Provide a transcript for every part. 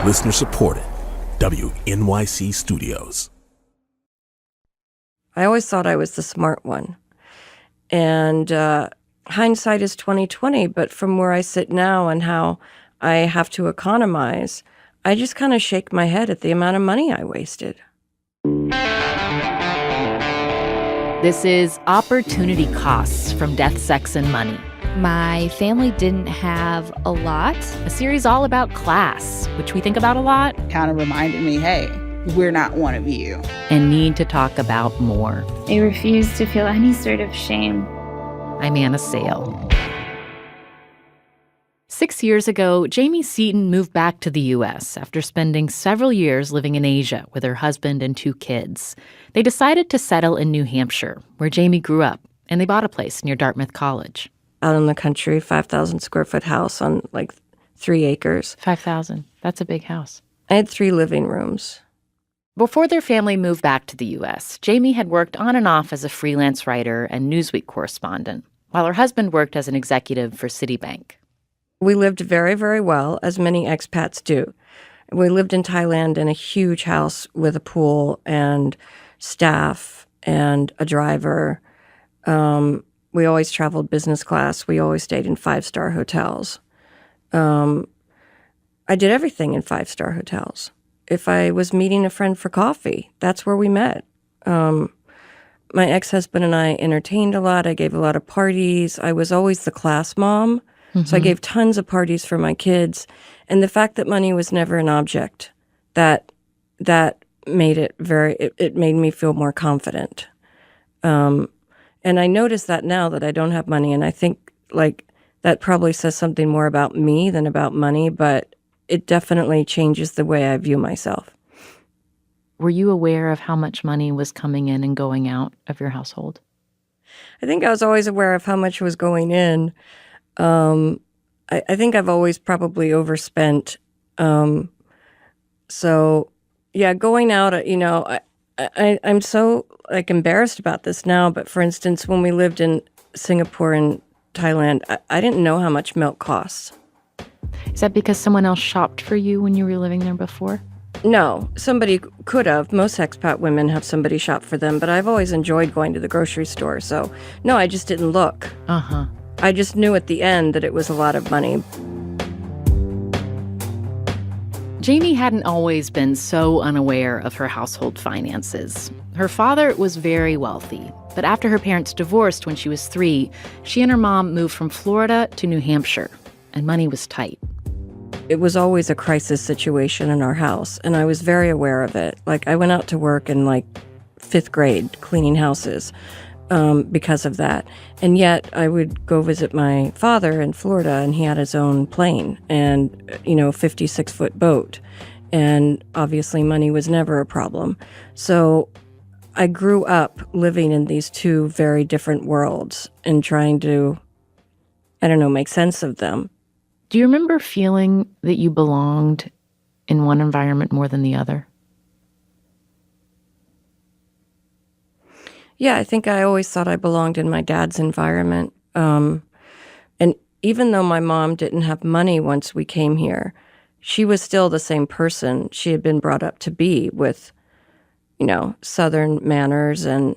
Listener supported. WNYC Studios. I always thought I was the smart one. And hindsight is 20/20, but from where I sit now and how I have to economize, I just kind of shake my head at the amount of money I wasted. This is Opportunity Costs from Death, Sex, and Money. My family didn't have a lot. A series all about class, which we think about a lot. Kind of reminded me, hey, we're not one of you. And need to talk about more. I refuse to feel any sort of shame. I'm Anna Sale. 6 years ago, Jaimie Seaton moved back to the U.S. after spending several years living in Asia with her husband and 2 kids. They decided to settle in New Hampshire, where Jaimie grew up, and they bought a place near Dartmouth College. Out in the country, 5,000 square foot house on like 3 acres. 5,000. That's a big house. I had 3 living rooms. Before their family moved back to the U.S., Jaimie had worked on and off as a freelance writer and Newsweek correspondent, while her husband worked as an executive for Citibank. We lived very, very well, as many expats do. We lived in Thailand in a huge house with a pool and staff and a driver. We always traveled business class. We always stayed in 5-star hotels. I did everything in 5-star hotels. If I was meeting a friend for coffee, that's where we met. My ex-husband and I entertained a lot. I gave a lot of parties. I was always the class mom. Mm-hmm. So I gave tons of parties for my kids. And the fact that money was never an object, that made it it made me feel more confident. And I notice that now that I don't have money, and I think like that probably says something more about me than about money, but it definitely changes the way I view myself. Were you aware of how much money was coming in and going out of your household? I think I was always aware of how much was going in. I think I've always probably overspent. So, yeah, going out, I'm so embarrassed about this now. But for instance, when we lived in Singapore and Thailand, I didn't know how much milk costs. Is that because someone else shopped for you when you were living there before? No, somebody could have. Most expat women have somebody shop for them, but I've always enjoyed going to the grocery store. So, no, I just didn't look. Uh-huh. I just knew at the end that it was a lot of money. Jaimie hadn't always been so unaware of her household finances. Her father was very wealthy, but after her parents divorced when she was 3, she and her mom moved from Florida to New Hampshire, and money was tight. It was always a crisis situation in our house, and I was very aware of it. Like, I went out to work in, 5th grade cleaning houses because of that. And yet, I would go visit my father in Florida, and he had his own plane and, 56-foot boat. And obviously, money was never a problem. So I grew up living in these 2 very different worlds and trying to, make sense of them. Do you remember feeling that you belonged in one environment more than the other? Yeah, I think I always thought I belonged in my dad's environment. And even though my mom didn't have money once we came here, she was still the same person she had been brought up to be with, Southern manners. And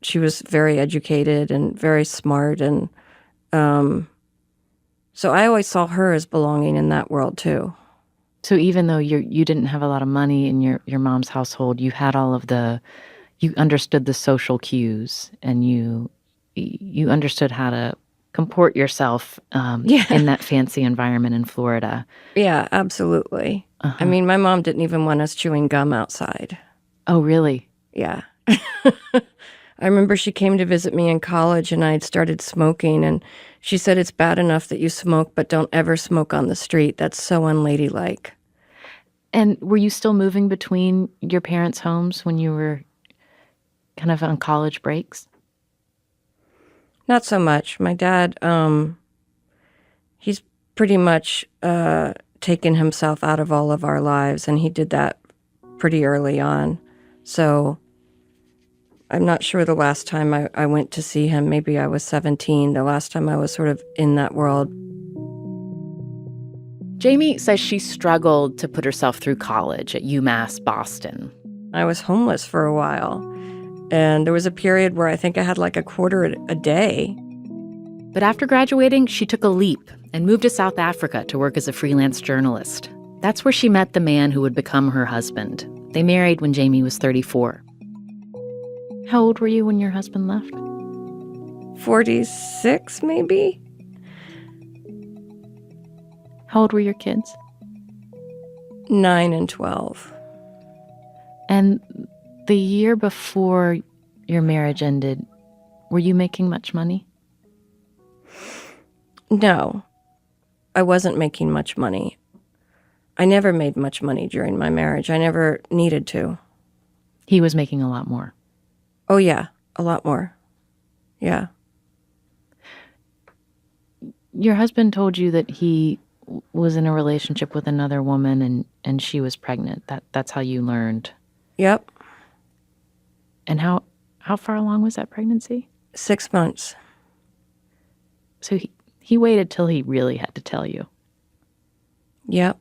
she was very educated and very smart. And so I always saw her as belonging in that world, too. So even though you didn't have a lot of money in your mom's household, you had all of you understood the social cues, and you understood how to comport yourself in that fancy environment in Florida. Yeah, absolutely. Uh-huh. I mean, my mom didn't even want us chewing gum outside. Oh, really? Yeah. I remember she came to visit me in college, and I had started smoking, and she said, "It's bad enough that you smoke, but don't ever smoke on the street. That's so unladylike." And were you still moving between your parents' homes when you were kind of on college breaks? Not so much. My dad, he's pretty much taken himself out of all of our lives, and he did that pretty early on. So I'm not sure the last time I went to see him. Maybe I was 17, the last time I was sort of in that world. Jaimie says she struggled to put herself through college at UMass Boston. I was homeless for a while, and there was a period where I think I had like a quarter a day. But after graduating, she took a leap and moved to South Africa to work as a freelance journalist. That's where she met the man who would become her husband. They married when Jaimie was 34. How old were you when your husband left? 46, maybe? How old were your kids? 9 and 12. And the year before your marriage ended, were you making much money? No, I wasn't making much money. I never made much money during my marriage. I never needed to. He was making a lot more. Oh, yeah, a lot more. Yeah. Your husband told you that he was in a relationship with another woman and she was pregnant. That's how you learned. Yep. And how far along was that pregnancy? 6 months. So he waited till he really had to tell you. Yep.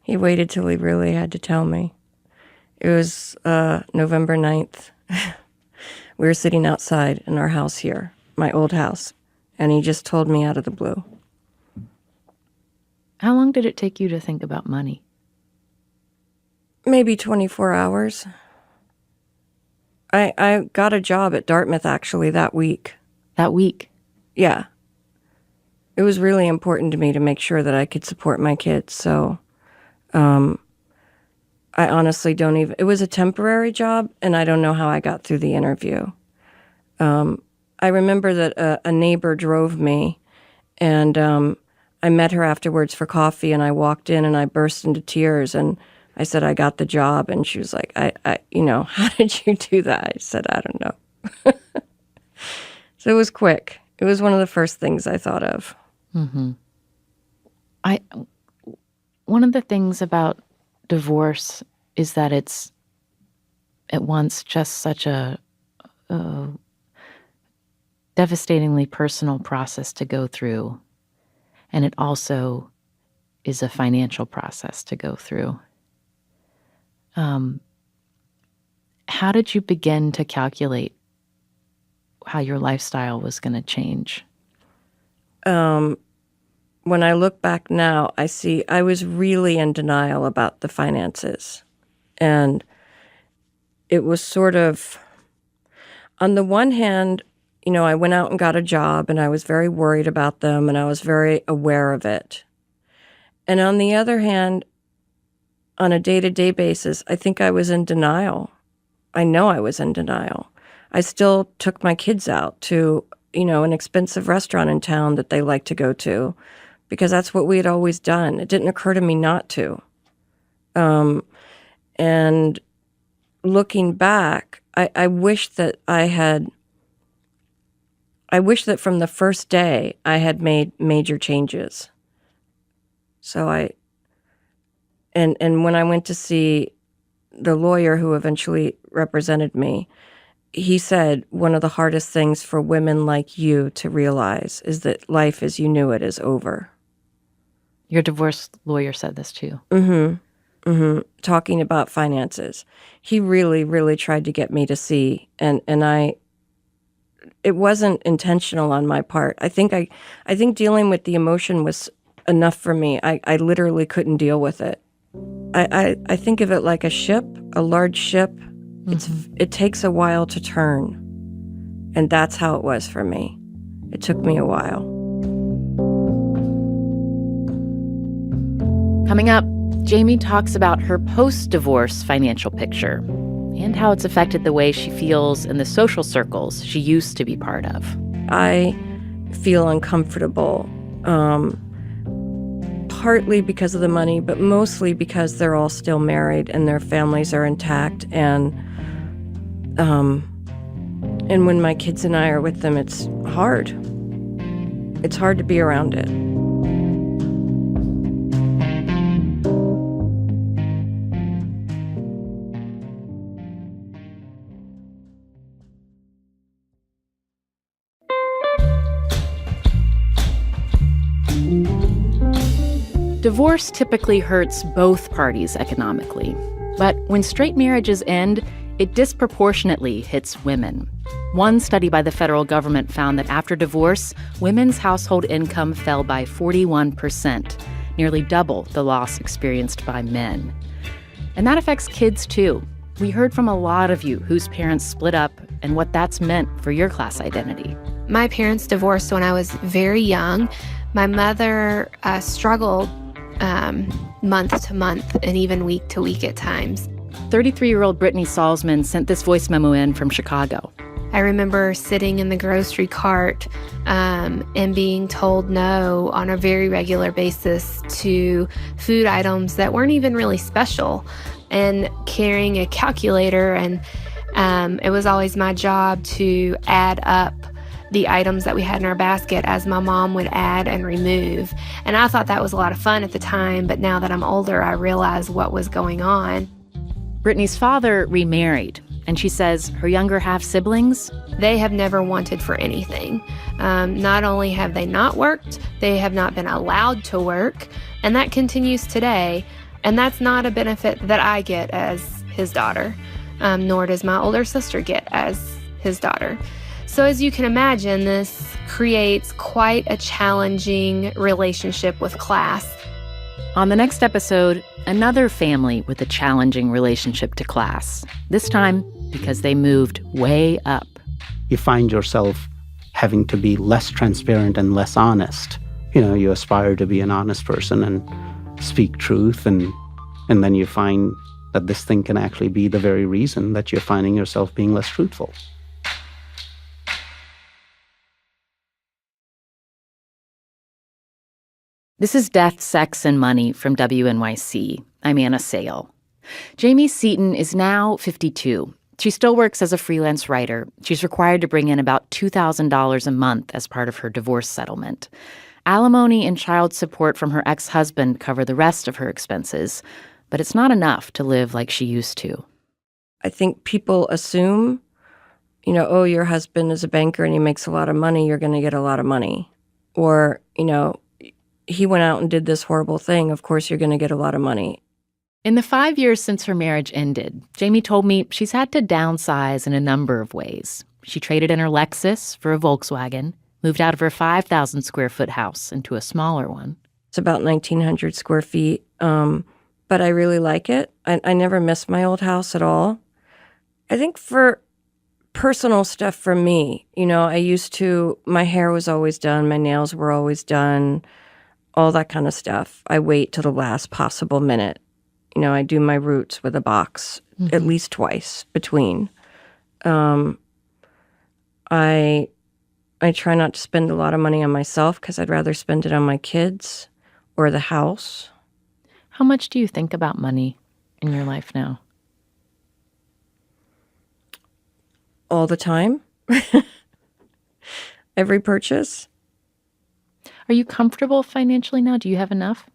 He waited till he really had to tell me. It was November 9th. We were sitting outside in our house here, my old house, and he just told me out of the blue. How long did it take you to think about money? Maybe 24 hours. I got a job at Dartmouth, actually, that week. That week? Yeah. It was really important to me to make sure that I could support my kids, so I honestly don't even... It was a temporary job, and I don't know how I got through the interview. I remember that a neighbor drove me, and I met her afterwards for coffee, and I walked in, and I burst into tears, and I said, I got the job, and she was like, how did you do that? I said, I don't know. So it was quick. It was one of the first things I thought of. Mm-hmm. One of the things about divorce is that it's at once just such a devastatingly personal process to go through, and it also is a financial process to go through. How did you begin to calculate how your lifestyle was going to change? When I look back now, I see I was really in denial about the finances. And it was sort of, on the one hand, I went out and got a job, and I was very worried about them, and I was very aware of it. And on the other hand, on a day-to-day basis, I think I was in denial. I know I was in denial. I still took my kids out to, an expensive restaurant in town that they like to go to, because that's what we had always done. It didn't occur to me not to. And looking back, I wish that from the first day I had made major changes. So and when I went to see the lawyer who eventually represented me, he said one of the hardest things for women like you to realize is that life as you knew it is over. Your divorce lawyer said this to you? Mm-hmm. Mm-hmm. Talking about finances. He really, really tried to get me to see, and it wasn't intentional on my part. I think dealing with the emotion was enough for me. I literally couldn't deal with it. I think of it like a ship, a large ship. Mm-hmm. It takes a while to turn. And that's how it was for me. It took me a while. Coming up, Jaimie talks about her post-divorce financial picture and how it's affected the way she feels in the social circles she used to be part of. I feel uncomfortable, partly because of the money, but mostly because they're all still married and their families are intact. And when my kids and I are with them, it's hard. It's hard to be around it. Divorce typically hurts both parties economically. But when straight marriages end, it disproportionately hits women. One study by the federal government found that after divorce, women's household income fell by 41%, nearly double the loss experienced by men. And that affects kids, too. We heard from a lot of you whose parents split up and what that's meant for your class identity. My parents divorced when I was very young. My mother struggled month to month and even week to week at times. 33-year-old Brittany Salzman sent this voice memo in from Chicago. I remember sitting in the grocery cart and being told no on a very regular basis to food items that weren't even really special, and carrying a calculator. And it was always my job to add up the items that we had in our basket as my mom would add and remove. And I thought that was a lot of fun at the time, but now that I'm older, I realize what was going on. Brittany's father remarried, and she says her younger half-siblings, they have never wanted for anything. Not only have they not worked, they have not been allowed to work, and that continues today. And that's not a benefit that I get as his daughter, nor does my older sister get as his daughter. So as you can imagine, this creates quite a challenging relationship with class. On the next episode, another family with a challenging relationship to class. This time because they moved way up. You find yourself having to be less transparent and less honest. You aspire to be an honest person and speak truth, and then you find that this thing can actually be the very reason that you're finding yourself being less truthful. This is Death, Sex, and Money from WNYC. I'm Anna Sale. Jaimie Seaton is now 52. She still works as a freelance writer. She's required to bring in about $2,000 a month as part of her divorce settlement. Alimony and child support from her ex-husband cover the rest of her expenses, but it's not enough to live like she used to. I think people assume, oh, your husband is a banker and he makes a lot of money, you're going to get a lot of money. Or, he went out and did this horrible thing, of course you're going to get a lot of money. In the 5 years since her marriage ended, Jaimie told me she's had to downsize in a number of ways. She traded in her Lexus for a Volkswagen, moved out of her 5,000 square foot house into a smaller one. It's about 1,900 square feet, but I really like it. I never miss my old house at all. I think for personal stuff for me, my hair was always done, my nails were always done, all that kind of stuff. I wait till the last possible minute. I do my roots with a box at least twice between. I try not to spend a lot of money on myself because I'd rather spend it on my kids or the house. How much do you think about money in your life now? All the time. Every purchase. Are you comfortable financially now? Do you have enough?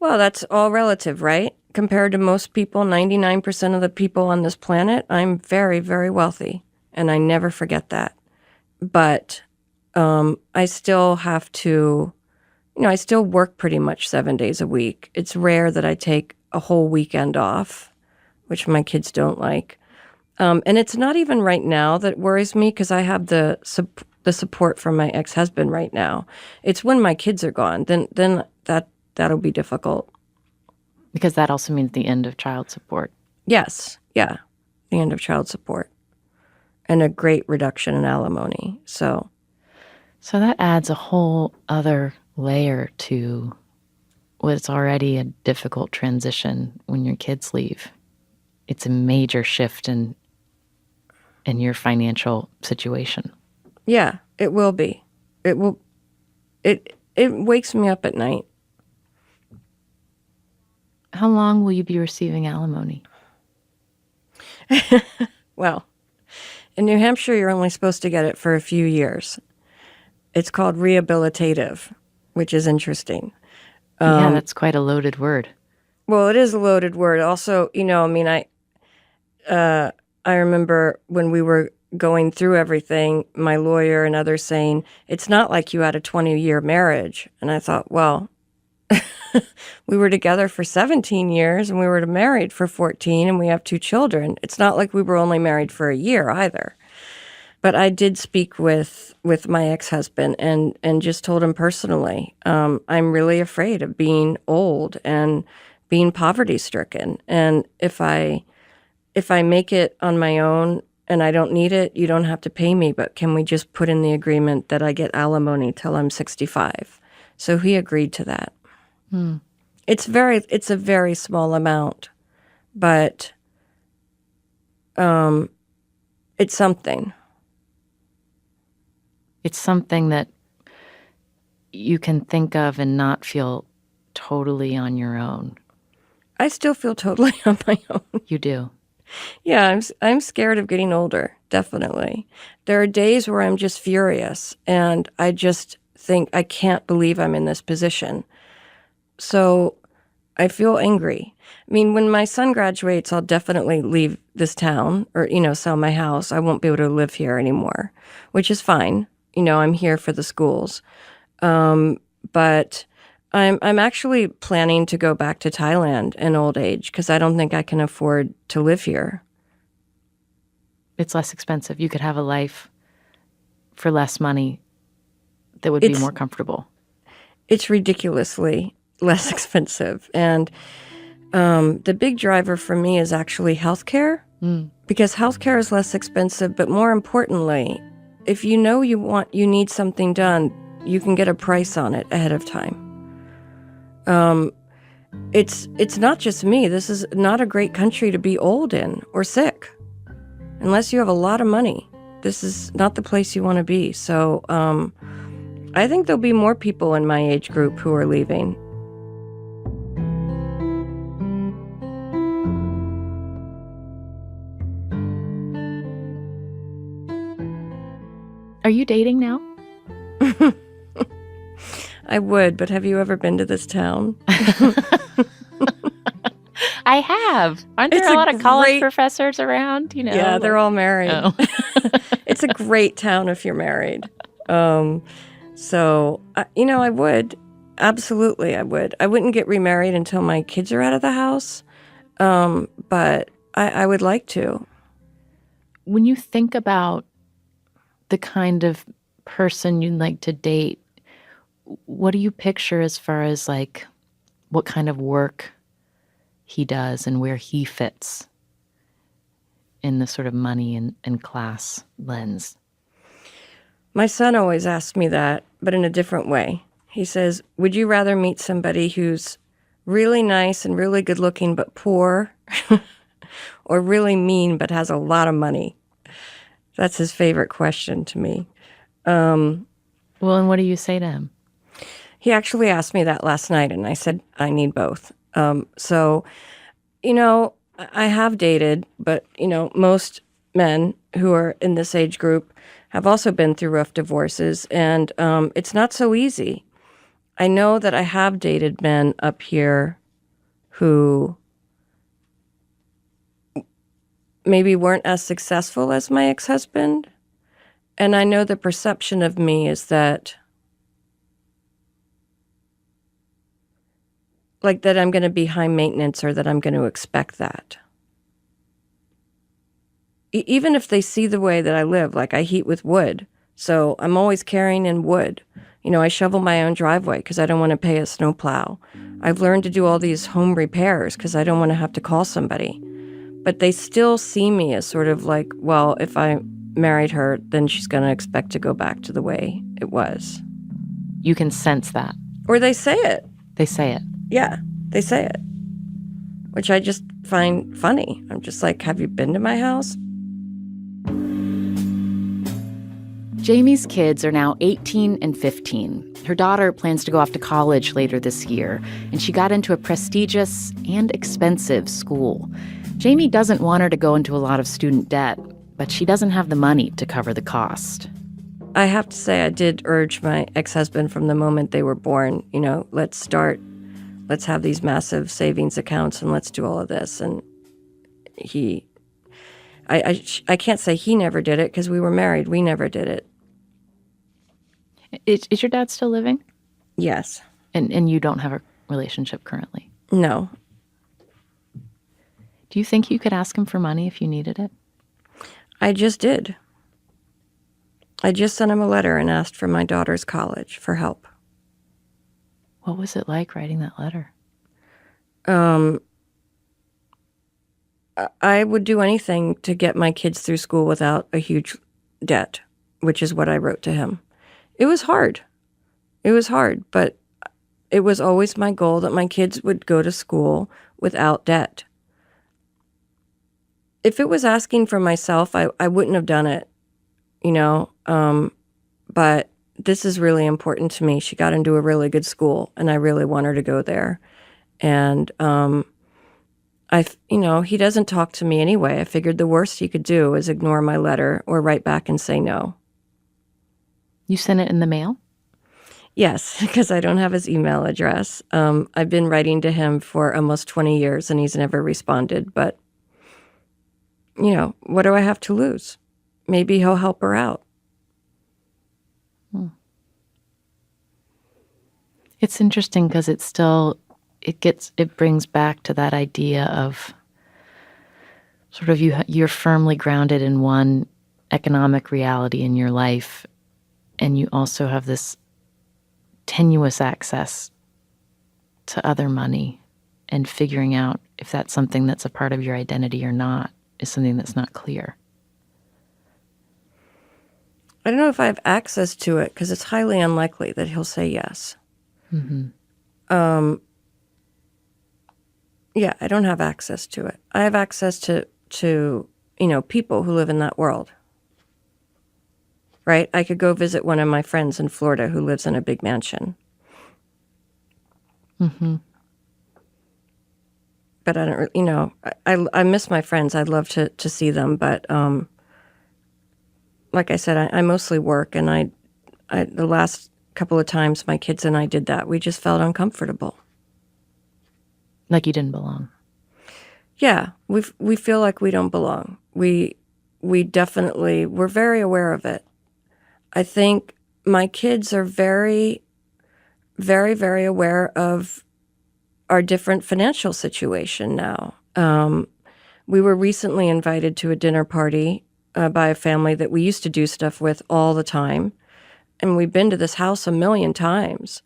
Well, that's all relative, right? Compared to most people, 99% of the people on this planet, I'm very, very wealthy. And I never forget that. But I still have to, I still work pretty much 7 days a week. It's rare that I take a whole weekend off, which my kids don't like. And it's not even right now that worries me because I have the support from my ex-husband right now. It's when my kids are gone, then that'll be difficult. Because that also means the end of child support. Yes, yeah, the end of child support. And a great reduction in alimony. So that adds a whole other layer to what's already a difficult transition when your kids leave. It's a major shift in your financial situation. Yeah, it will be. It will. It wakes me up at night. How long will you be receiving alimony? Well, in New Hampshire, you're only supposed to get it for a few years. It's called rehabilitative, which is interesting. Yeah, that's quite a loaded word. Well, it is a loaded word. Also, I remember when we were going through everything, my lawyer and others saying, it's not like you had a 20-year marriage. And I thought, well, We were together for 17 years and we were married for 14 and we have 2 children. It's not like we were only married for a year either. But I did speak with my ex-husband and just told him personally, I'm really afraid of being old and being poverty-stricken. And if I make it on my own and I don't need it, you don't have to pay me, but can we just put in the agreement that I get alimony till I'm 65? So he agreed to that. It's a very small amount, but it's something. It's something that you can think of and not feel totally on your own. I still feel totally on my own. You do. Yeah, I'm scared of getting older, definitely. There are days where I'm just furious and I just think I can't believe I'm in this position. So I feel angry. I mean, when my son graduates, I'll definitely leave this town or, sell my house. I won't be able to live here anymore, which is fine. I'm here for the schools. But I'm actually planning to go back to Thailand in old age because I don't think I can afford to live here. It's less expensive. You could have a life for less money that would be more comfortable. It's ridiculously less expensive. And the big driver for me is actually healthcare, because healthcare is less expensive. But more importantly, if you know you need something done, you can get a price on it ahead of time. It's not just me. This is not a great country to be old in or sick. Unless you have a lot of money, this is not the place you want to be. So I think there'll be more people in my age group who are leaving. Are you dating now? I would, but have you ever been to this town? I have. Aren't there a lot of college professors around? Yeah, they're all married. Oh. It's a great town if you're married. So, I would. Absolutely, I would. I wouldn't get remarried until my kids are out of the house, but I would like to. When you think about the kind of person you'd like to date, what do you picture as far as like what kind of work he does and where he fits in the sort of money and class lens? My son always asks me that, but in a different way. He says, would you rather meet somebody who's really nice and really good looking but poor, or really mean but has a lot of money? That's his favorite question to me. Well, and what do you say to him? He actually asked me that last night, and I said, I need both. So, I have dated, but, most men who are in this age group have also been through rough divorces, and it's not so easy. I know that I have dated men up here who maybe weren't as successful as my ex-husband, and I know the perception of me is that that I'm going to be high maintenance or that I'm going to expect that. Even if they see the way that I live, like I heat with wood, so I'm always carrying in wood. I shovel my own driveway because I don't want to pay a snowplow. I've learned to do all these home repairs because I don't want to have to call somebody. But they still see me as sort of like, well, if I married her, then she's going to expect to go back to the way it was. You can sense that. Or they say it. They say it. Yeah, they say it, which I just find funny. I'm just like, have you been to my house? Jaimie's kids are now 18 and 15. Her daughter plans to go off to college later this year, and she got into a prestigious and expensive school. Jaimie doesn't want her to go into a lot of student debt, but she doesn't have the money to cover the cost. I have to say I did urge my ex-husband from the moment they were born, let's have these massive savings accounts and let's do all of this. And I can't say he never did it because we were married. We never did it. Is your dad still living? Yes. And you don't have relationship currently? No. Do you think you could ask him for money if you needed it? I just did. I just sent him a letter and asked for my daughter's college for help. What was it like writing that letter? I would do anything to get my kids through school without a huge debt, which is what I wrote to him. It was hard. But it was always my goal that my kids would go to school without debt. If it was asking for myself, I wouldn't have done it, but this is really important to me. She got into a really good school, and I really want her to go there. And, he doesn't talk to me anyway. I figured the worst he could do is ignore my letter or write back and say no. You sent it in the mail? Yes, because I don't have his email address. I've been writing to him for almost 20 years, and he's never responded. But, what do I have to lose? Maybe he'll help her out. It's interesting because it brings back to that idea of sort of you're firmly grounded in one economic reality in your life, and you also have this tenuous access to other money, and figuring out if that's something that's a part of your identity or not is something that's not clear. I don't know if I have access to it because it's highly unlikely that he'll say yes. Mm-hmm. Yeah, I don't have access to it. I have access to people who live in that world. Right? I could go visit one of my friends in Florida who lives in a big mansion. Mm-hmm. But I don't, I miss my friends. I'd love to see them, but like I said, I mostly work, and I the last couple of times my kids and I did that, we just felt uncomfortable. Like you didn't belong. Yeah, we feel like we don't belong. We definitely, we're very aware of it. I think my kids are very, very, very aware of our different financial situation now. We were recently invited to a dinner party by a family that we used to do stuff with all the time. And we've been to this house a million times.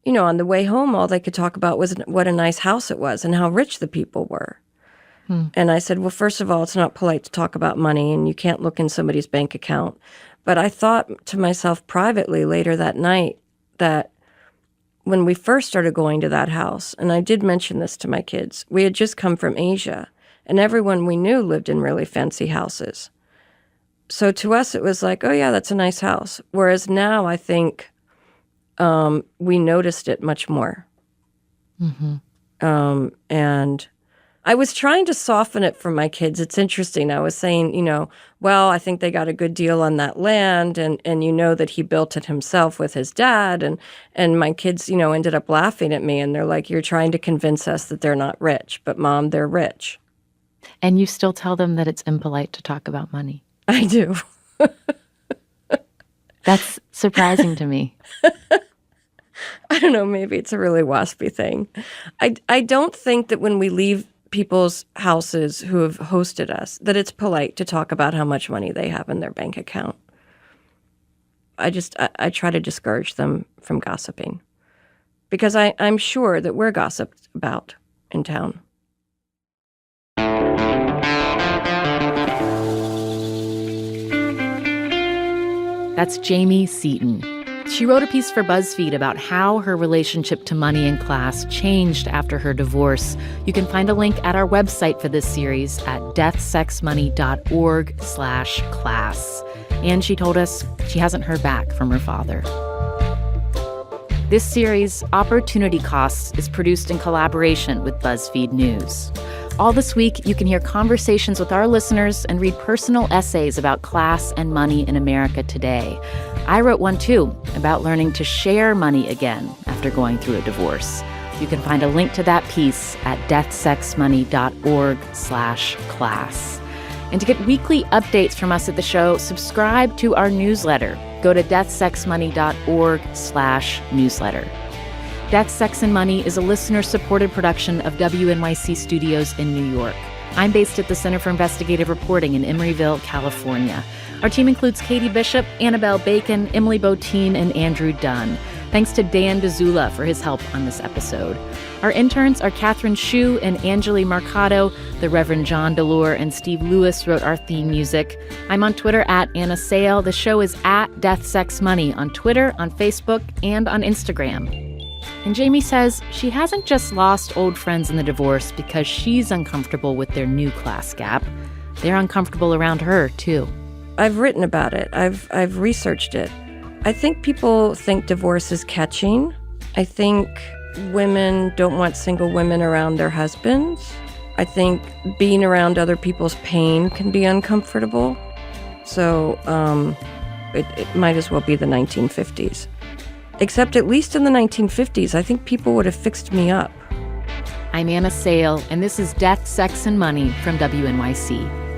On the way home, all they could talk about was what a nice house it was and how rich the people were. And I said, well, first of all, it's not polite to talk about money, and you can't look in somebody's bank account. But I thought to myself privately later that night that when we first started going to that house, and I did mention this to my kids, we had just come from Asia, and everyone we knew lived in really fancy houses. So to us, it was like, oh, yeah, that's a nice house. Whereas now I think we noticed it much more. Mm-hmm. And I was trying to soften it for my kids. It's interesting. I was saying, well, I think they got a good deal on that land, and that he built it himself with his dad. And my kids, ended up laughing at me, and they're like, you're trying to convince us that they're not rich. But Mom, they're rich. And you still tell them that it's impolite to talk about money. I do. That's surprising to me. I don't know, maybe it's a really waspy thing. I don't think that when we leave people's houses who have hosted us, that it's polite to talk about how much money they have in their bank account. I try to discourage them from gossiping because I'm sure that we're gossiped about in town. That's Jaimie Seaton. She wrote a piece for BuzzFeed about how her relationship to money and class changed after her divorce. You can find a link at our website for this series at deathsexmoney.org/class. And she told us she hasn't heard back from her father. This series, Opportunity Costs, is produced in collaboration with BuzzFeed News. All this week, you can hear conversations with our listeners and read personal essays about class and money in America today. I wrote one, too, about learning to share money again after going through a divorce. You can find a link to that piece at deathsexmoney.org/class. And to get weekly updates from us at the show, subscribe to our newsletter. Go to deathsexmoney.org/newsletter. Death, Sex, and Money is a listener-supported production of WNYC Studios in New York. I'm based at the Center for Investigative Reporting in Emeryville, California. Our team includes Katie Bishop, Annabelle Bacon, Emily Botine, and Andrew Dunn. Thanks to Dan DeZula for his help on this episode. Our interns are Catherine Hsu and Angeli Marcato. The Reverend John Delore and Steve Lewis wrote our theme music. I'm on Twitter at Anna Sale. The show is at Death, Sex, Money on Twitter, on Facebook, and on Instagram. And Jaimie says she hasn't just lost old friends in the divorce because she's uncomfortable with their new class gap. They're uncomfortable around her, too. I've written about it. I've researched it. I think people think divorce is catching. I think women don't want single women around their husbands. I think being around other people's pain can be uncomfortable. So it might as well be the 1950s. Except at least in the 1950s, I think people would have fixed me up. I'm Anna Sale, and this is Death, Sex, and Money from WNYC.